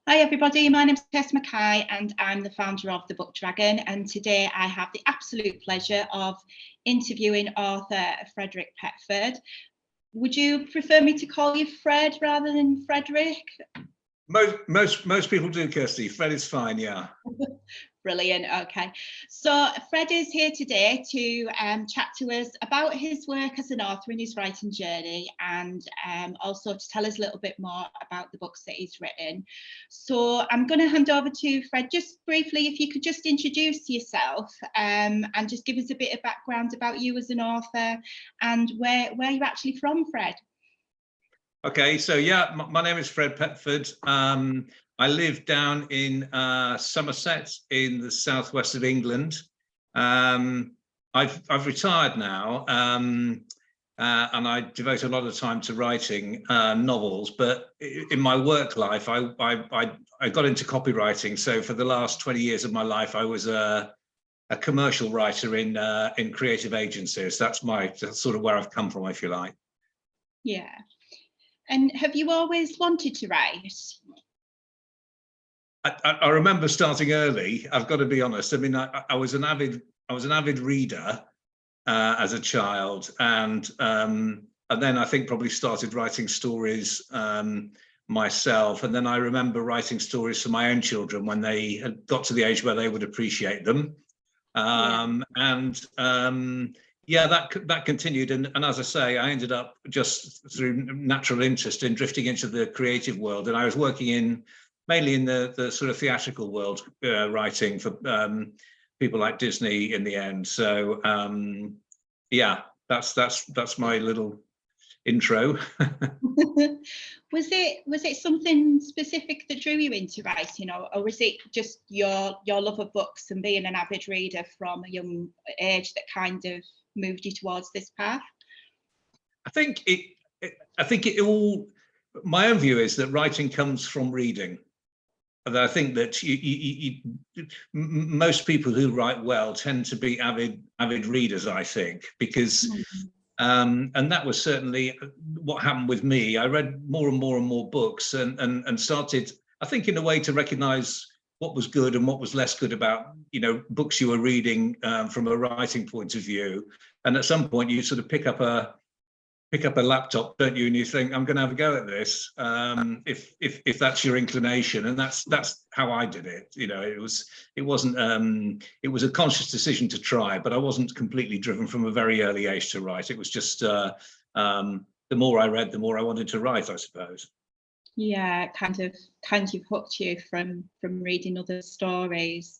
Hi everybody, my name's Tess Mackay and I'm the founder of The Book Dragon, and today I have the absolute pleasure of interviewing author Frederick Petford. Would you prefer me to call you Fred rather than Frederick? Most people do, Kirsty. Fred is fine, yeah. Brilliant. Okay, so Fred is here today to chat to us about his work as an author and his writing journey, and also to tell us a little bit more about the books that he's written. So I'm going to hand over to Fred just briefly, if you could just introduce yourself and just give us a bit of background about you as an author and where you're actually from, Fred. Okay, so yeah, my name is Fred Petford. I live down in Somerset in the southwest of England. I've retired now, and I devote a lot of time to writing novels. But in my work life, I got into copywriting. So for the last 20 years of my life, I was a commercial writer in creative agencies. That's sort of where I've come from, if you like. Yeah. And have you always wanted to write? I remember starting early. I've got to be honest. I mean, I was an avid reader as a child, and then I think probably started writing stories myself. And then I remember writing stories for my own children when they had got to the age where they would appreciate them. Yeah, that continued, and as I say, I ended up just through natural interest in drifting into the creative world, and I was working mainly in the sort of theatrical world, writing for people like Disney in the end. So yeah, that's my little intro. Was it something specific that drew you into writing, or was it just your love of books and being an avid reader from a young age that kind of moved you towards this path? I think it all. My own view is that writing comes from reading. And I think that most people who write well tend to be avid readers, I think, because and that was certainly what happened with me. I read more and more books and started, I think, in a way to recognize what was good and what was less good about, books you were reading from a writing point of view. And at some point you sort of pick up a laptop, don't you, and you think, I'm going to have a go at this, if that's your inclination. And that's how I did it. It was a conscious decision to try, but I wasn't completely driven from a very early age to write. It was just the more I read, the more I wanted to write, I suppose. Yeah, kind of hooked you from reading other stories.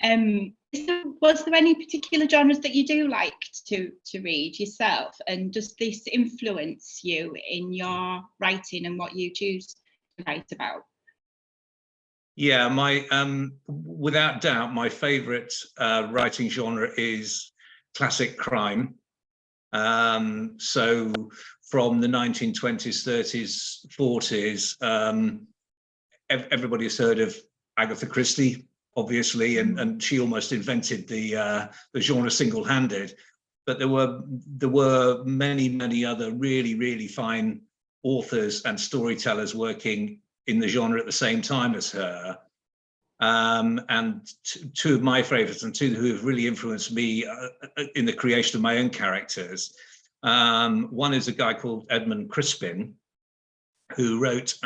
Was there any particular genres that you do like to read yourself, and does this influence you in your writing and what you choose to write about? Yeah, without doubt, my favorite writing genre is classic crime. So from the 1920s, 30s, 40s, everybody's heard of Agatha Christie, obviously, and she almost invented the genre single-handed. But there were many other really fine authors and storytellers working in the genre at the same time as her. And two of my favorites, and two who have really influenced me in the creation of my own characters. One is a guy called Edmund Crispin, who wrote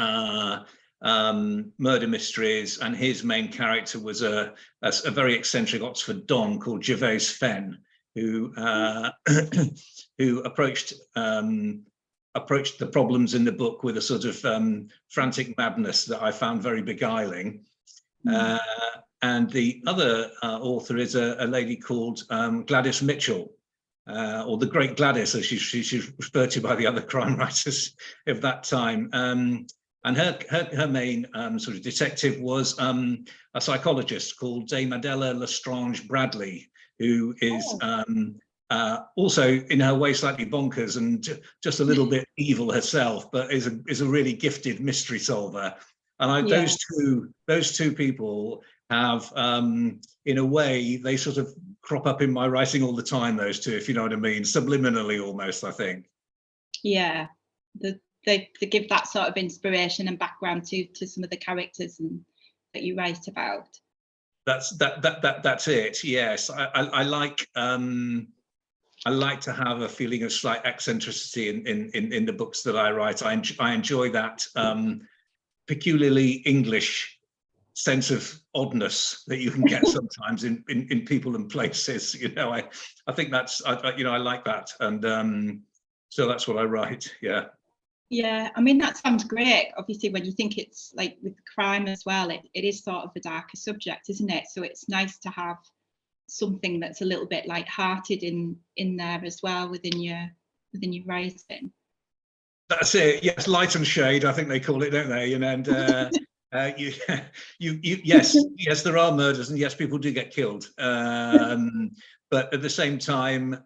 murder mysteries, and his main character was a very eccentric Oxford Don called Gervase Fenn, who approached the problems in the book with a sort of frantic madness that I found very beguiling. And the other author is a lady called Gladys Mitchell, or the Great Gladys, as she's referred to by the other crime writers of that time. And her main sort of detective was a psychologist called Dame Adela Lestrange Bradley, who is also in her way slightly bonkers and just a little bit evil herself, but is a really gifted mystery solver. And those two people have, in a way, they sort of crop up in my writing all the time, those two, if you know what I mean, subliminally almost, I think. Yeah, they give that sort of inspiration and background to some of the characters that you write about. That's it. Yes, I like to have a feeling of slight eccentricity in the books that I write. I enjoy that peculiarly English sense of oddness that you can get sometimes in people and places. You know, I think that's I like that, and so that's what I write. Yeah. Yeah, I mean, that sounds great. Obviously, when you think it's like with crime as well, it is sort of a darker subject, isn't it? So it's nice to have something that's a little bit light-hearted in there as well within your writing. That's it. Yes, light and shade, I think they call it, don't they? And yes, there are murders, and yes, people do get killed. But at the same time,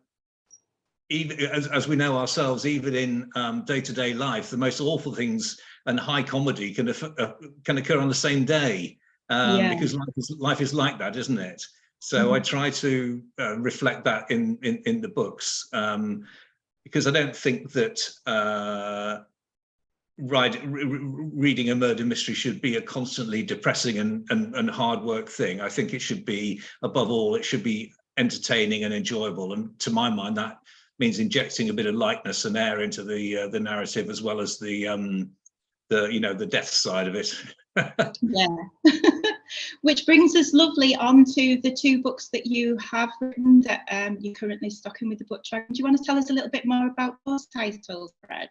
even as we know ourselves, even in day-to-day life, the most awful things and high comedy can occur on the same day, because life is like that, isn't it? So I try to reflect that in the books, because I don't think that reading a murder mystery should be a constantly depressing and hard work thing. I think it should be, above all, it should be entertaining and enjoyable. And to my mind, that means injecting a bit of lightness and air into the narrative, as well as the death side of it. Yeah. Which brings us lovely on to the two books that you have written that you're currently stocking with the Book Dragon. Do you want to tell us a little bit more about those titles, Fred?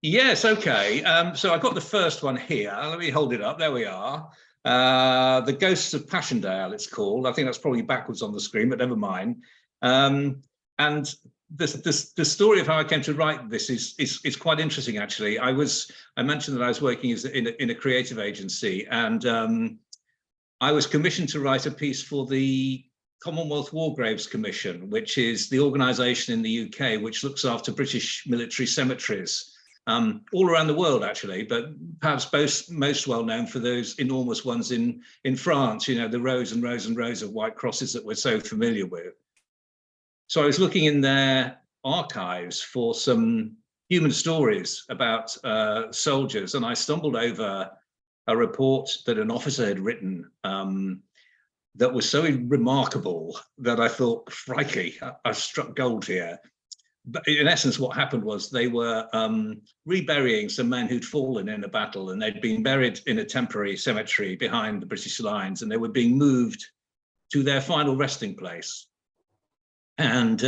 Yes, okay. So I've got the first one here. Let me hold it up. There we are. The Ghosts of Passchendaele, it's called. I think that's probably backwards on the screen, but never mind. And the story of how I came to write this is quite interesting, actually. I mentioned that I was working in a creative agency, and I was commissioned to write a piece for the Commonwealth War Graves Commission, which is the organisation in the UK which looks after British military cemeteries all around the world, actually, but perhaps most well known for those enormous ones in France, you know, the rows and rows and rows of white crosses that we're so familiar with. So I was looking in their archives for some human stories about soldiers, and I stumbled over a report that an officer had written that was so remarkable that I thought, crikey, I've struck gold here. But in essence, what happened was they were reburying some men who'd fallen in a battle, and they'd been buried in a temporary cemetery behind the British lines, and they were being moved to their final resting place. And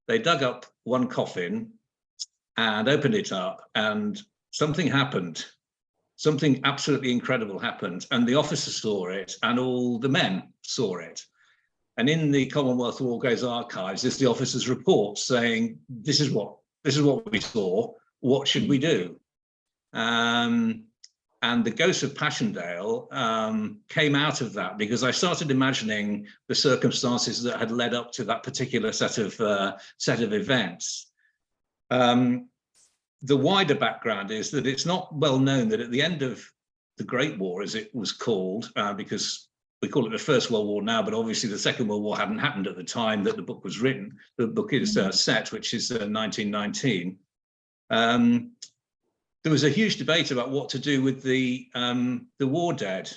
they dug up one coffin and opened it up, and something happened. Something absolutely incredible happened, and the officer saw it, and all the men saw it. And in the Commonwealth War Graves archives is the officer's report saying, "This is what we saw. What should we do?" And the Ghost of Passchendaele came out of that, because I started imagining the circumstances that had led up to that particular set of events. The wider background is that it's not well known that at the end of the Great War, as it was called, because we call it the First World War now, but obviously the Second World War hadn't happened at the time that the book was written. The book is set, which is 1919. There was a huge debate about what to do with the war dead.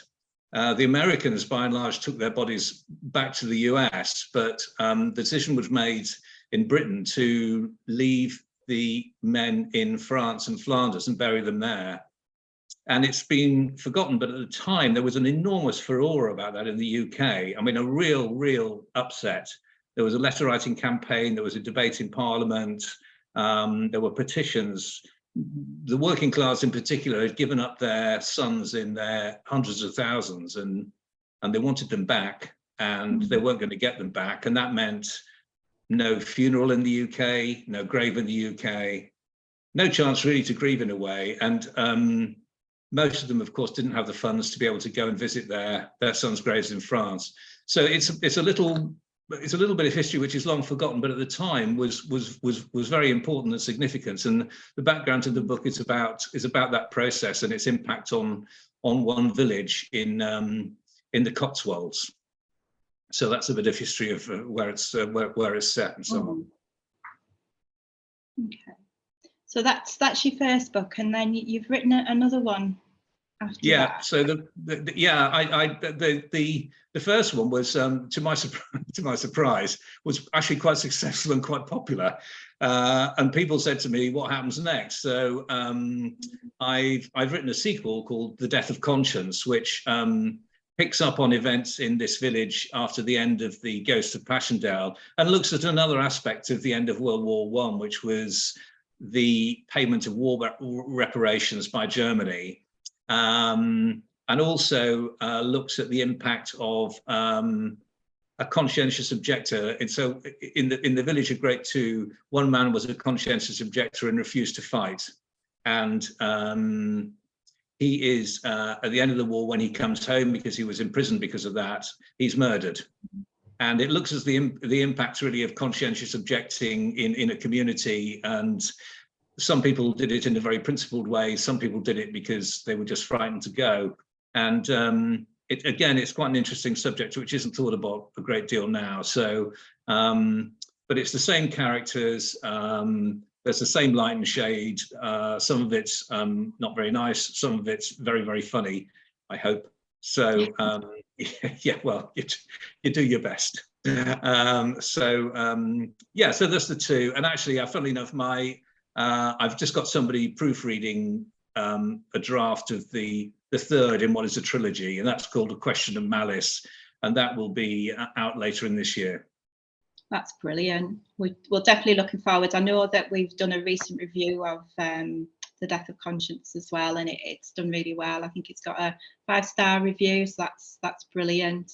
The Americans, by and large, took their bodies back to the US, but the decision was made in Britain to leave the men in France and Flanders and bury them there. And it's been forgotten, but at the time there was an enormous furore about that in the UK. I mean, a real upset. There was a letter writing campaign, there was a debate in Parliament, there were petitions. The working class in particular had given up their sons in their hundreds of thousands, and they wanted them back, and they weren't going to get them back. And that meant no funeral in the UK, no grave in the UK, no chance really to grieve in a way. And most of them, of course, didn't have the funds to be able to go and visit their sons' graves in France. So it's a little bit of history which is long forgotten, but at the time was very important and significant. And the background to the book is about that process and its impact on one village in the Cotswolds. So that's a bit of history of where it's set and so on. Okay. So that's your first book, and then you've written another one after that. So the first one was to my surprise was actually quite successful and quite popular, and people said to me, what happens next? So I've written a sequel called The Death of Conscience, which picks up on events in this village after the end of the Ghost of Passchendaele, and looks at another aspect of the end of World War I, which was the payment of war reparations by Germany. And also looks at the impact of a conscientious objector. And so in the village of Great Two, one man was a conscientious objector and refused to fight. And he is, at the end of the war, when he comes home, because he was imprisoned because of that, he's murdered. And it looks as the impact really of conscientious objecting in a community. And some people did it in a very principled way. Some people did it because they were just frightened to go. And it's quite an interesting subject, which isn't thought about a great deal now. So, but it's the same characters. There's the same light and shade. Some of it's not very nice. Some of it's very, very funny, I hope. So, yeah, well, you do your best. So that's the two. And actually, funnily enough, I've just got somebody proofreading a draft of the third in what is a trilogy, and that's called A Question of Malice, and that will be out later in this year. That's brilliant. We're definitely looking forward. I know that we've done a recent review of The Death of Conscience as well, and it's done really well. I think it's got a 5-star review, so that's brilliant.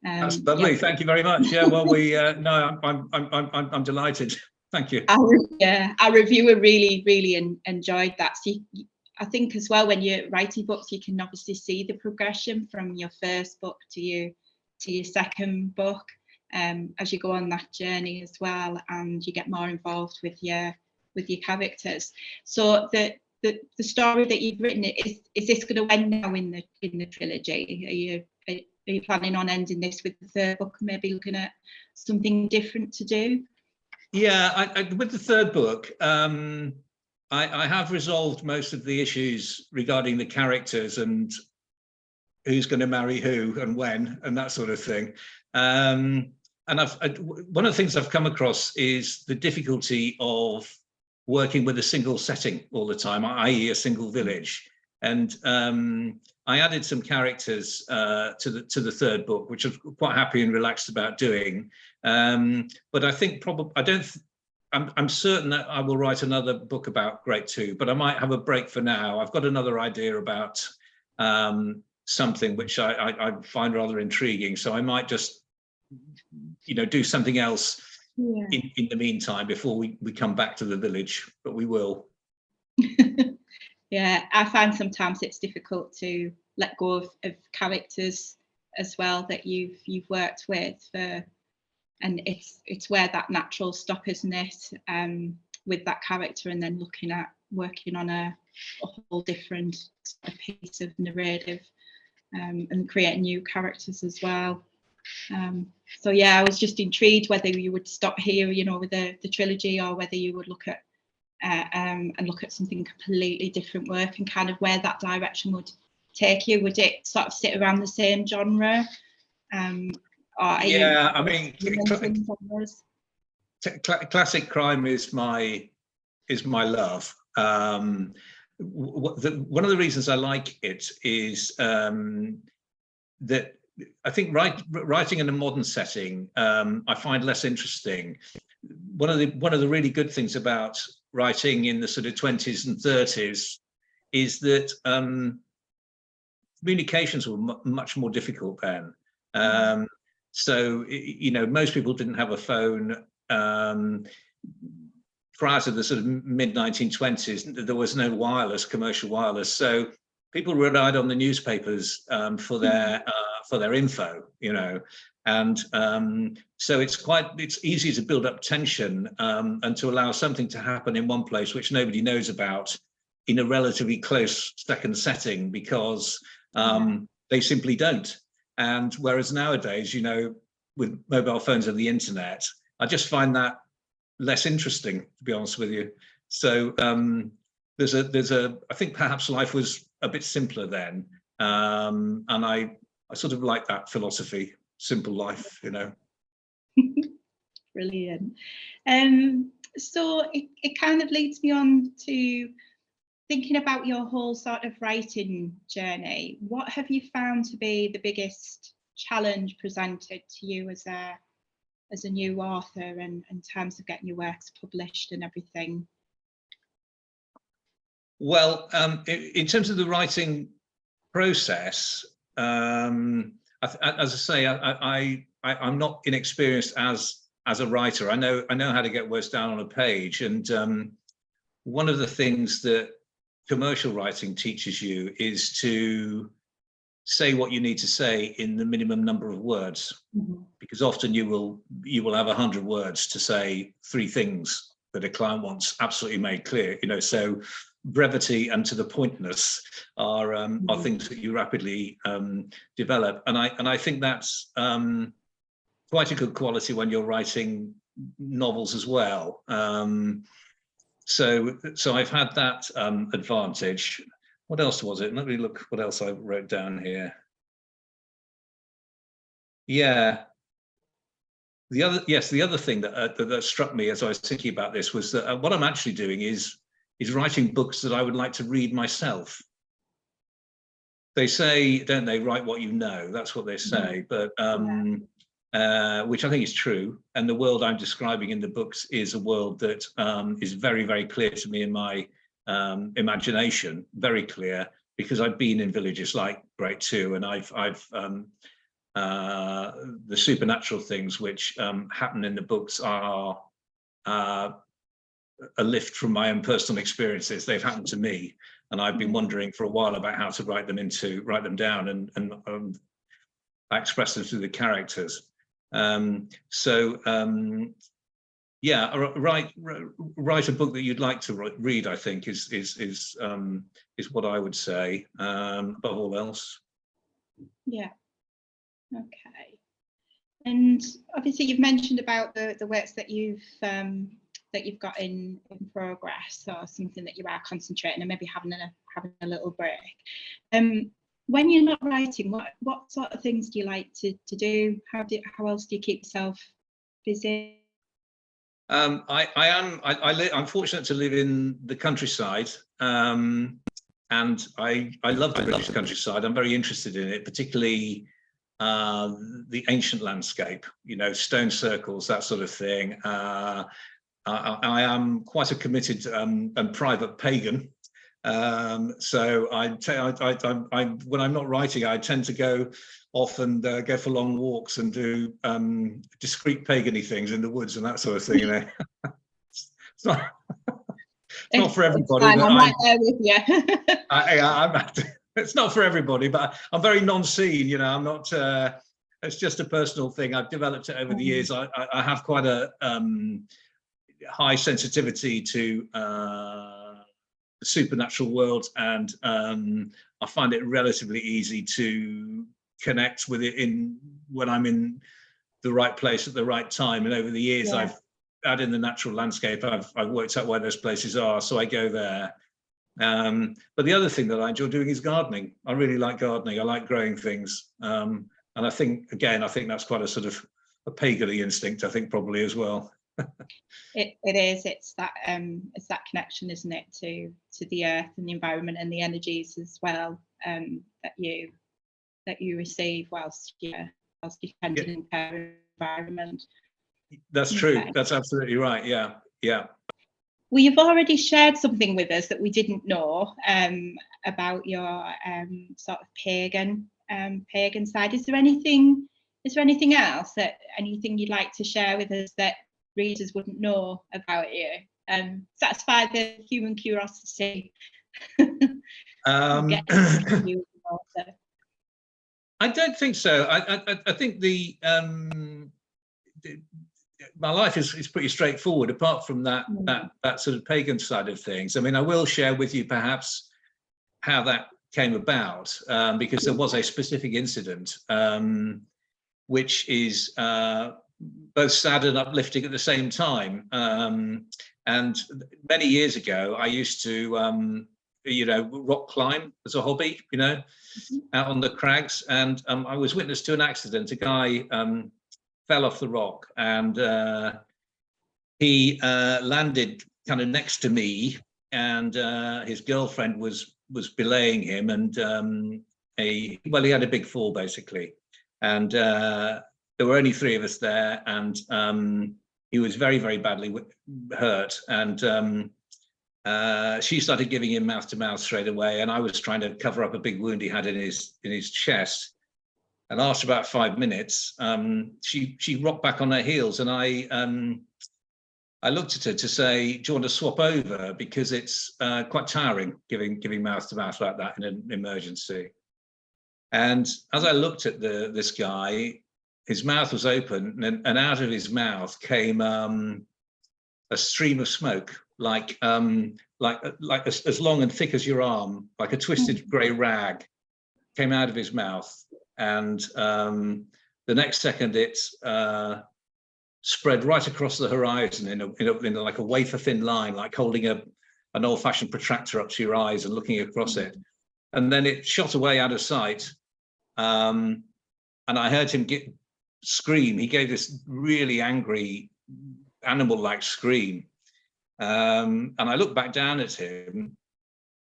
That's lovely. Yeah. Thank you very much. Yeah, well, I'm delighted. Thank you. Our reviewer really enjoyed that. So I think as well, when you're writing books, you can obviously see the progression from your first book to your second book as you go on that journey as well, and you get more involved with your characters. So the story that you've written, is this going to end now in the trilogy? Are you planning on ending this with the third book, and maybe looking at something different to do? Yeah, with the third book, I have resolved most of the issues regarding the characters and who's going to marry who and when and that sort of thing. And one of the things I've come across is the difficulty of working with a single setting all the time, i.e. a single village. And I added some characters to the third book, which I'm quite happy and relaxed about doing. But I think I'm certain that I will write another book about Great Two, but I might have a break for now. I've got another idea about something which I find rather intriguing. So I might just, do something else in the meantime before we come back to the village, but we will. Yeah, I find sometimes it's difficult to let go of characters as well that you've worked with, and it's where that natural stop, isn't it, with that character, and then looking at working on a whole different piece of narrative, and creating new characters as well. So yeah, I was just intrigued whether you would stop here, with the trilogy, or whether you would look at and look at something completely different work, and kind of where that direction would take you. Would it sort of sit around the same genre? Classic crime is my love. One of the reasons I like it is that I think writing in a modern setting I find less interesting. One of the really good things about writing in the sort of 20s and 30s is that communications were much more difficult then. So most people didn't have a phone. Prior to the sort of mid-1920s, there was no commercial wireless. So people relied on the newspapers for their info, and so it's easy to build up tension and to allow something to happen in one place which nobody knows about in a relatively close second setting, because they simply don't. And whereas nowadays, with mobile phones and the internet, I just find that less interesting, to be honest with you. So there's a I think perhaps life was a bit simpler then, and I sort of like that philosophy, simple life, you know. Brilliant. So it kind of leads me on to thinking about your whole sort of writing journey. What have you found to be the biggest challenge presented to you as a new author, and in terms of getting your works published and everything? Well, in terms of the writing process, as I say, I'm not inexperienced as a writer. I know how to get words down on a page, and one of the things that commercial writing teaches you is to say what you need to say in the minimum number of words, because often you will have 100 words to say 3 things that a client wants absolutely made clear, you know. So brevity and to the pointness are things that you rapidly develop, and I think that's quite a good quality when you're writing novels as well. So I've had that advantage. What else was it? Let me look what else I wrote down here. Yeah. The other thing that struck me as I was thinking about this was that what I'm actually doing is writing books that I would like to read myself. They say, don't they, write what you know? That's what they say. But which I think is true. And the world I'm describing in the books is a world that is very, very clear to me in my imagination, very clear, because I've been in villages like Great Two, and I've the supernatural things which happen in the books are a lift from my own personal experiences. They've happened to me, and I've been wondering for a while about how to write them down, and I express them through the characters. Yeah, write a book that you'd like to read, I think, is what I would say, above all else. Yeah. Okay. And obviously you've mentioned about the works that you've got in progress, or something that you are concentrating and maybe having a little break. When you're not writing, what sort of things do you like to do? How else do you keep yourself busy? I'm fortunate to live in the countryside, and I love the British countryside. I'm very interested in it, particularly the ancient landscape, you know, stone circles, that sort of thing. I am quite a committed and private pagan. So when I'm not writing, I tend to go off and go for long walks and do discreet pagany things in the woods and that sort of thing. You know, it's not for everybody. I'm right there with you. It's not for everybody, but I'm very non-scene. You know, I'm not. It's just a personal thing. I've developed it over the years. I have quite a high sensitivity to the supernatural world, and I find it relatively easy to connect with it when I'm in the right place at the right time. And over the years, I've added in the natural landscape. I've worked out where those places are, so I go there. But the other thing that I enjoy doing is gardening. I really like gardening. I like growing things, and I think that's quite a sort of a paganly instinct, I think, probably as well. It is. It's that connection, isn't it, to the earth and the environment and the energies as well, that you receive whilst you're tending in the environment. That's true. That's absolutely right. Yeah. Well, you've already shared something with us that we didn't know about your sort of pagan side. Is there anything else, anything you'd like to share with us that readers wouldn't know about you? Satisfy the human curiosity. I don't think so. I think my life is pretty straightforward, apart from that sort of pagan side of things. I mean, I will share with you perhaps how that came about, because there was a specific incident, which is both sad and uplifting at the same time. And many years ago, I used to, rock climb as a hobby, out on the crags. And I was witness to an accident. A guy fell off the rock, and he landed kind of next to me, and his girlfriend was belaying him, and he had a big fall basically, and there were only three of us there, and he was very, very badly hurt, and she started giving him mouth to mouth straight away, and I was trying to cover up a big wound he had in his chest. And after about 5 minutes, she rocked back on her heels, and I looked at her to say, "Do you want to swap over? Because it's quite tiring giving mouth to mouth like that in an emergency." And as I looked at this guy, his mouth was open, and out of his mouth came a stream of smoke, like as long and thick as your arm, like a twisted grey rag, came out of his mouth. And the next second, it spread right across the horizon in like a wafer thin line, like holding an old-fashioned protractor up to your eyes and looking across it. And then it shot away out of sight. And I heard him scream. He gave this really angry, animal-like scream. And I looked back down at him,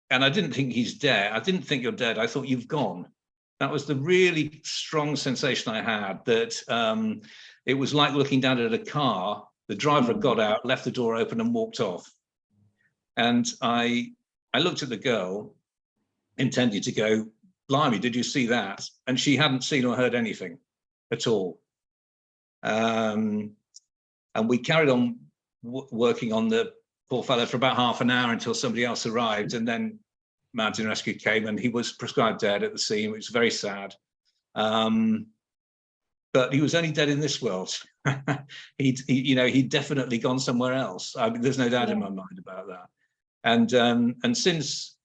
and I didn't think he's dead. I didn't think you're dead. I thought you've gone. That was the really strong sensation I had, that it was like looking down at a car. The driver had got out, left the door open, and walked off. And I looked at the girl, intended to go, "Blimey, did you see that?" And she hadn't seen or heard anything at all. And we carried on working on the poor fellow for about half an hour until somebody else arrived, and then mountain rescue came, and he was prescribed dead at the scene, which was very sad. But he was only dead in this world. He'd definitely gone somewhere else. I mean, there's no doubt in my mind about that. And since,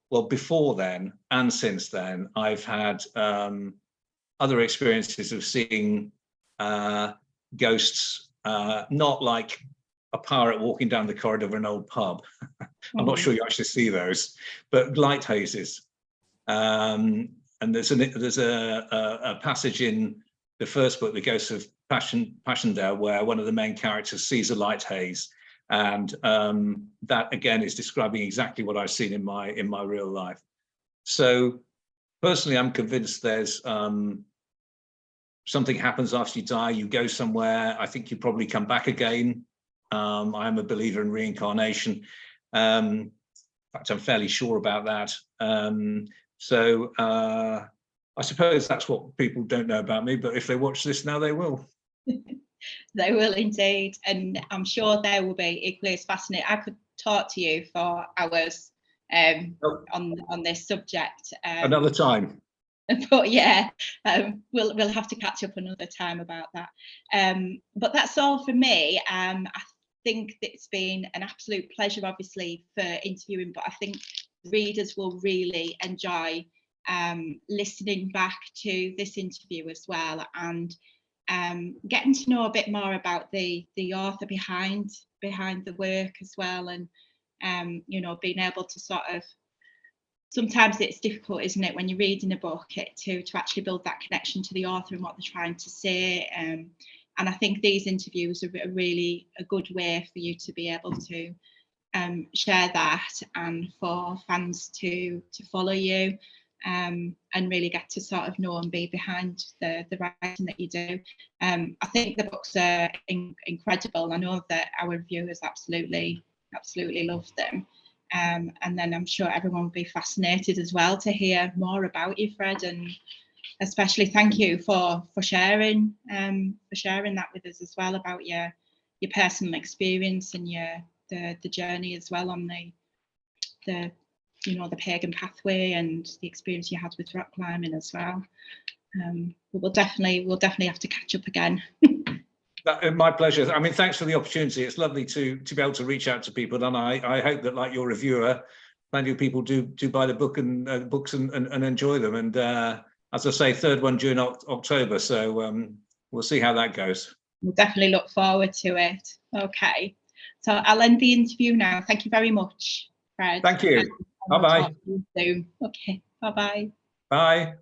well, before then and since then, I've had other experiences of seeing ghosts, not like a pirate walking down the corridor of an old pub. I'm not sure you actually see those, but light hazes. And there's a passage in the first book, The Ghosts of Passchendaele, where one of the main characters sees a light haze, and that again is describing exactly what I've seen in my real life. So personally, I'm convinced there's something happens after you die. You go somewhere. I think you probably come back again. I am a believer in reincarnation. In fact, I'm fairly sure about that. So I suppose that's what people don't know about me, but if they watch this now, they will. They will indeed, and I'm sure they will be equally as fascinated. I could talk to you for hours on this subject. Another time. But yeah, we'll have to catch up another time about that. But that's all for me. I think that it's been an absolute pleasure, obviously, for interviewing, but I think readers will really enjoy listening back to this interview as well, and getting to know a bit more about the author behind the work as well, and being able to sort of, sometimes it's difficult, isn't it, when you're reading a book, to actually build that connection to the author and what they're trying to say. And I think these interviews are really a good way for you to be able to share that, and for fans to follow you, and really get to sort of know and be behind the writing that you do. I think the books are incredible. I know that our viewers absolutely love them. And then I'm sure everyone will be fascinated as well to hear more about you, Fred, and especially thank you for sharing that with us as well, about your personal experience and the journey as well on the pagan pathway, and the experience you had with rock climbing as well. But we'll definitely have to catch up again. My pleasure. I mean, thanks for the opportunity. It's lovely to be able to reach out to people, and I hope that, like your reviewer, plenty of people do buy the book and books and enjoy them. And as I say, third one during October, so we'll see how that goes. We'll definitely look forward to it. Okay, so I'll end the interview now. Thank you very much, Fred. Thank you. We'll Bye-bye. talk to you soon. Okay, bye-bye. Bye.